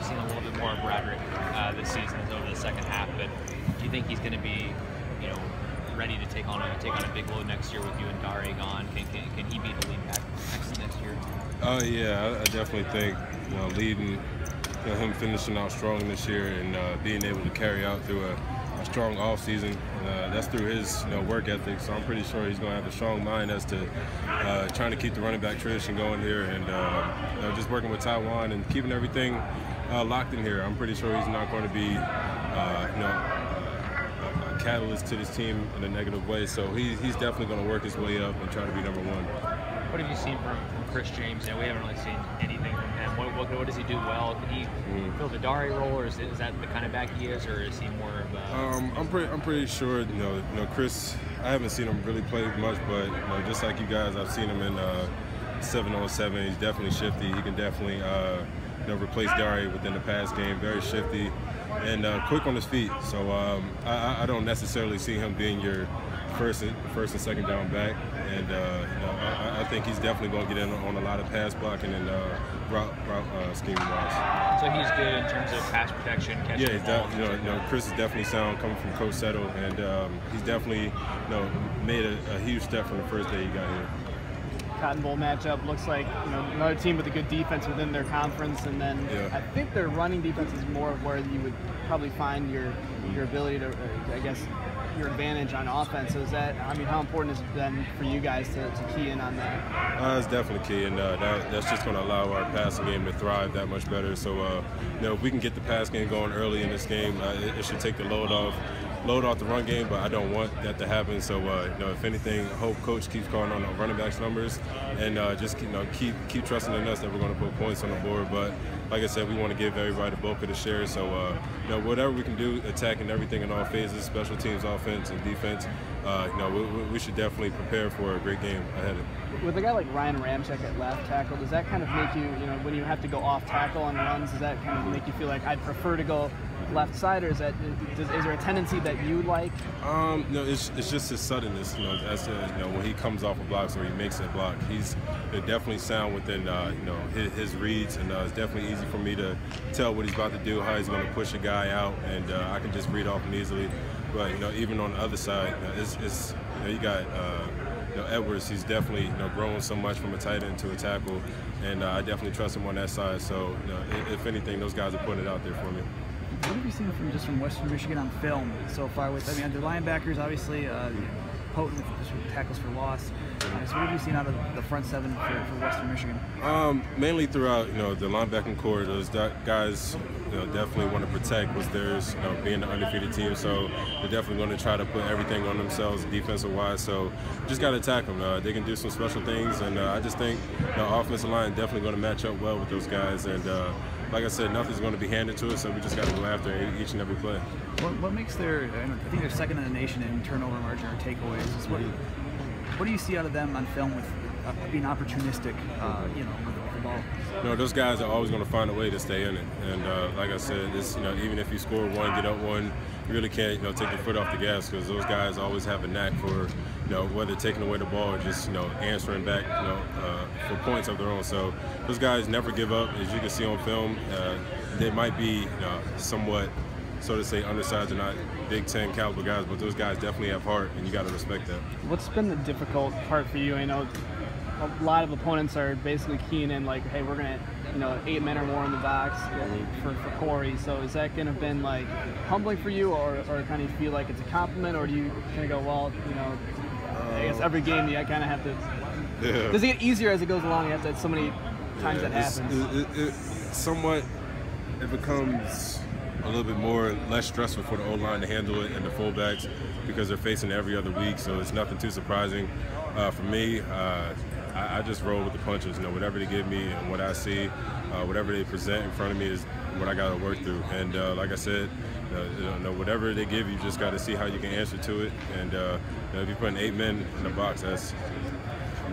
we've seen a little bit more of Bradrick this season over the second half. But do you think he's going to be, ready to take on a big load next year with you and Dare gone? Can he be the lead back next year? Yeah, I definitely think leading, him finishing out strong this year and being able to carry out through a strong off season. That's through his work ethic. So I'm pretty sure he's going to have a strong mind as to trying to keep the running back tradition going here and just working with Taiwan and keeping everything locked in here. I'm pretty sure he's not going to be a catalyst to this team in a negative way. So he's definitely going to work his way up and try to be number one. What have you seen from Chris James? We haven't really seen anything from him. What does he do well? Can he fill the Dare role, or is that the kind of back he is, or is he more of a... I'm pretty sure. Chris. I haven't seen him really play much, but just like you guys, I've seen him in 7-on-7. He's definitely shifty. He can definitely replace Dare within the pass game. Very shifty and quick on his feet. So I don't necessarily see him being your first and second down back, and I think he's definitely going to get in on a lot of pass blocking and route scheme wise. So he's good in terms of pass protection, catching the ball. Chris is definitely sound coming from Coach Settle, and he's definitely made a huge step from the first day he got here. Cotton Bowl matchup looks like another team with a good defense within their conference, and then I think their running defense is more of where you would probably find your ability to, I guess, your advantage on offense. So is that, how important is it then for you guys to key in on that? It's definitely key, and that's just going to allow our passing game to thrive that much better. So if we can get the pass game going early in this game, it should take the load off the run game, but I don't want that to happen. So if anything, hope Coach keeps calling on the running backs numbers and just keep trusting in us that we're going to put points on the board. But like I said, we want to give everybody the bulk of the share. So whatever we can do, attacking everything in all phases, special teams, offense and defense, we should definitely prepare for a great game ahead. With a guy like Ryan Ramczyk at left tackle, does that kind of make you, when you have to go off tackle on runs, does that kind of make you feel like I'd prefer to go left side, or is there a tendency that you like? No, it's just his suddenness. As to, when he comes off a block or he makes a block, he's definitely sound within his reads, and it's definitely easy for me to tell what he's about to do, how he's going to push a guy out, and I can just read off him easily. But even on the other side, you got Edwards. He's definitely grown so much from a tight end to a tackle, and I definitely trust him on that side. So if anything, those guys are putting it out there for me. What have you seen from Western Michigan on film so far? With the linebackers, obviously potent with tackles for loss. So what have you seen out of the front seven for Western Michigan? Mainly throughout the linebacking core, those guys definitely want to protect what's theirs. Being an undefeated team, so they're definitely going to try to put everything on themselves defensive wise. So just got to attack them. They can do some special things, and I just think the offensive line definitely going to match up well with those guys. And like I said, nothing's going to be handed to us, so we just got to go after each and every play. What makes I think they're second in the nation in turnover margin or takeaways. What do you see out of them on film with being opportunistic, with the ball? Those guys are always going to find a way to stay in it. And like I said, even if you score one, get up one, you really can't take your foot off the gas, because those guys always have a knack for whether taking away the ball or just answering back for points of their own. So those guys never give up. As you can see on film, they might be somewhat, so to say, undersized. They're not Big Ten caliber guys, but those guys definitely have heart, and you got to respect that. What's been the difficult part for you? I know a lot of opponents are basically keying in like, hey, we're gonna 8 men or more in the box for Corey. So is that gonna been like humbling for you, or kind of feel like it's a compliment, or do you kind of go, well, I guess every game you kind of have to. Yeah. Does it get easier as it goes along? You have to so many times that happens. Somewhat, it becomes a little bit less stressful for the O-line to handle it and the fullbacks, because they're facing it every other week, so it's nothing too surprising. For me, I just roll with the punches. Whatever they give me and what I see, whatever they present in front of me is what I got to work through. And like I said, whatever they give you, just got to see how you can answer to it. And if you're putting 8 men in the box, that's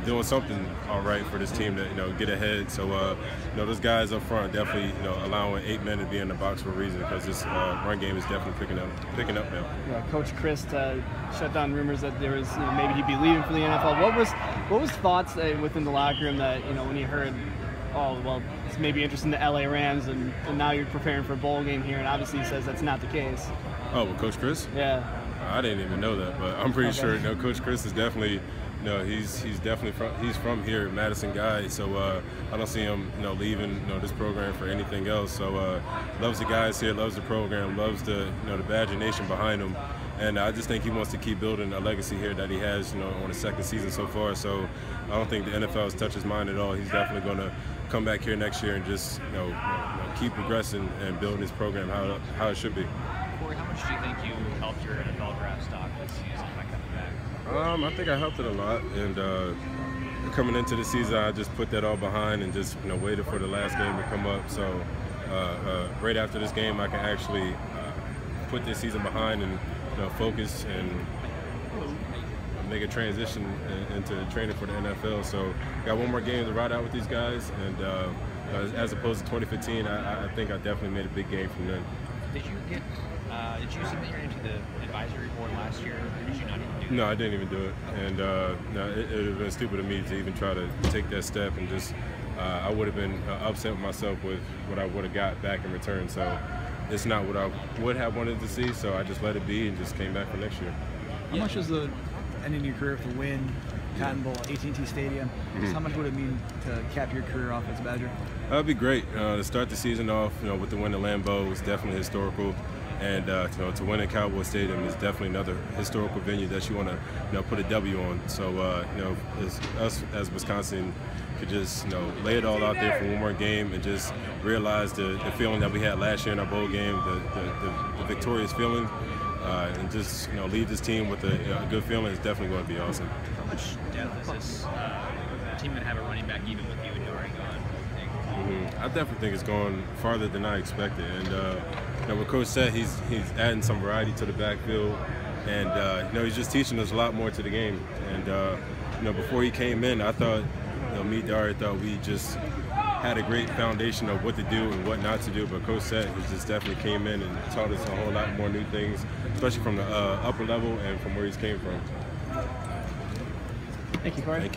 doing something all right for this team to get ahead. So those guys up front definitely allowing 8 men to be in the box for a reason, because this run game is definitely picking up now. Yeah, Coach Chris shut down rumors that there was maybe he'd be leaving for the NFL. What was thoughts within the locker room that when you heard oh, well, it's maybe interested in the LA Rams, and now you're preparing for a bowl game here, and obviously he says that's not the case. Oh, well, Coach Chris? Yeah. I didn't even know that, but I'm pretty sure. Coach Chris is definitely, he's definitely he's from here, Madison guy. So I don't see him, leaving, this program for anything else. So loves the guys here, loves the program, loves the Badger Nation behind him, and I just think he wants to keep building a legacy here that he has, on his second season so far. So I don't think the NFL has touched his mind at all. He's definitely going to come back here next year and just, keep progressing and building his program how it should be. Corey, how much do you think you helped your NFL draft stock this season by coming back? I think I helped it a lot, and coming into the season, I just put that all behind and just waited for the last game to come up. So right after this game, I can actually put this season behind and focus and make a transition into training for the NFL. So got one more game to ride out with these guys, and as opposed to 2015, I think I definitely made a big game from then. Did you submit your name to the advisory board last year, or did you not even do it? No, I didn't even do it, and no, it would have been stupid of me to even try to take that step, and just I would have been upset with myself with what I would have got back in return. So it's not what I would have wanted to see, so I just let it be and just came back for next year. How much is the ending your career with a win, Cotton Bowl, AT&T Stadium? Just how much would it mean to cap your career off as a Badger? That'd be great. To start the season off, with the win at Lambeau was definitely historical, and to win at Cowboy Stadium is definitely another historical venue that you want to put a W on. So as us as Wisconsin could just lay it all out there for one more game and just realize the feeling that we had last year in our bowl game, the victorious feeling. And just leave this team with a good feeling is definitely going to be awesome. How much depth is this team going to have a running back even with you and Dari gone? I definitely think it's going farther than I expected. And what Coach said, he's adding some variety to the backfield, and he's just teaching us a lot more to the game. And before he came in, I thought, me, Dari, thought we just had a great foundation of what to do and what not to do, but Coach Set he just definitely came in and taught us a whole lot more new things, especially from the upper level and from where he's came from. Thank you, Corey. Thank you.